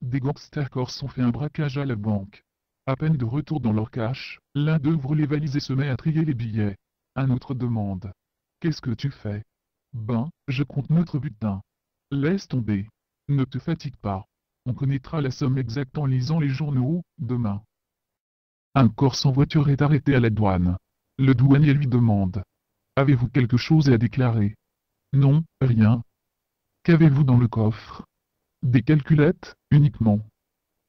Des gangsters corses ont fait un braquage à la banque. À peine de retour dans leur cache, l'un d'eux ouvre les valises et se met à trier les billets. Un autre demande. Qu'est-ce que tu fais? Ben, je compte notre butin. Laisse tomber. Ne te fatigue pas. On connaîtra la somme exacte en lisant les journaux, demain. Un Corse en voiture est arrêté à la douane. Le douanier lui demande. Avez-vous quelque chose à déclarer? Non, rien. Qu'avez-vous dans le coffre? Des calculettes, uniquement.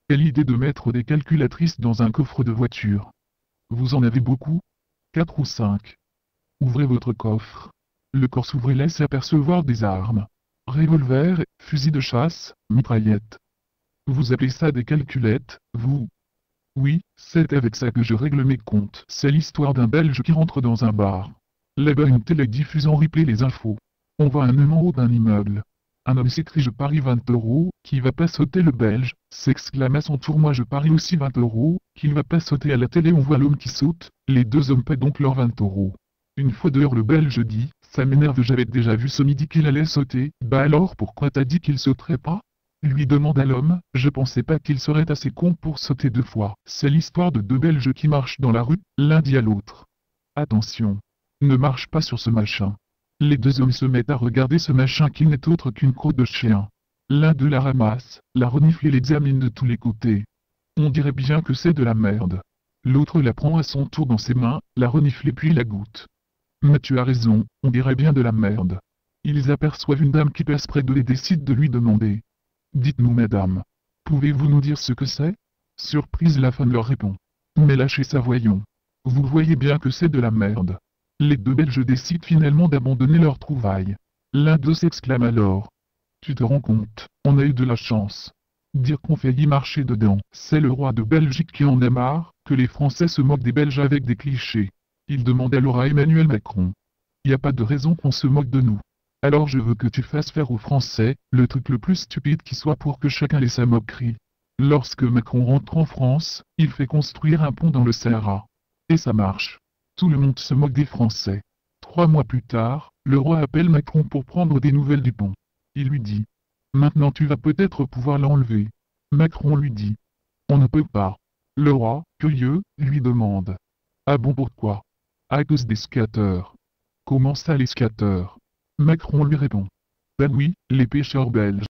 Quelle idée de mettre des calculatrices dans un coffre de voiture. Vous en avez beaucoup? 4 ou 5. Ouvrez votre coffre. Le Corse ouvre et laisse apercevoir des armes. Revolver, fusil de chasse, mitraillette. Vous appelez ça des calculettes, vous? Oui, c'est avec ça que je règle mes comptes. C'est l'histoire d'un Belge qui rentre dans un bar. Là-bas une télé diffuse en replay les infos. On voit un homme en haut d'un immeuble. Un homme s'écrie je parie 20 euros, qui va pas sauter le Belge, s'exclame à son tour moi je parie aussi 20 euros, qu'il va pas sauter à la télé on voit l'homme qui saute, les deux hommes paient donc leurs 20 euros. Une fois dehors le Belge dit, ça m'énerve j'avais déjà vu ce midi qu'il allait sauter, bah alors pourquoi t'as dit qu'il sauterait pas? Lui demanda l'homme, je pensais pas qu'il serait assez con pour sauter 2 fois. C'est l'histoire de 2 Belges qui marchent dans la rue, l'un dit à l'autre. Attention. Ne marche pas sur ce machin. Les deux hommes se mettent à regarder ce machin qui n'est autre qu'une crotte de chien. L'un d'eux la ramasse, la renifle et l'examine de tous les côtés. On dirait bien que c'est de la merde. L'autre la prend à son tour dans ses mains, la renifle et puis la goûte. Mais tu as raison, on dirait bien de la merde. Ils aperçoivent une dame qui passe près d'eux et décident de lui demander. Dites-nous madame. Pouvez-vous nous dire ce que c'est? Surprise la femme leur répond. Mais lâchez ça voyons. Vous voyez bien que c'est de la merde. Les 2 Belges décident finalement d'abandonner leur trouvaille. L'un d'eux s'exclame alors. Tu te rends compte, on a eu de la chance. Dire qu'on faillit marcher dedans, c'est le roi de Belgique qui en a marre, que les Français se moquent des Belges avec des clichés. Il demande alors à Emmanuel Macron. Y a pas de raison qu'on se moque de nous. Alors je veux que tu fasses faire aux Français, le truc le plus stupide qui soit pour que chacun ait sa moquerie. Lorsque Macron rentre en France, il fait construire un pont dans le Sahara. Et ça marche. Tout le monde se moque des Français. 3 mois plus tard, le roi appelle Macron pour prendre des nouvelles du pont. Il lui dit. Maintenant tu vas peut-être pouvoir l'enlever. Macron lui dit. On ne peut pas. Le roi, curieux, lui demande. Ah bon pourquoi? À cause des squatteurs. Comment ça les squatteurs? Macron lui répond. Ben oui, les pêcheurs belges.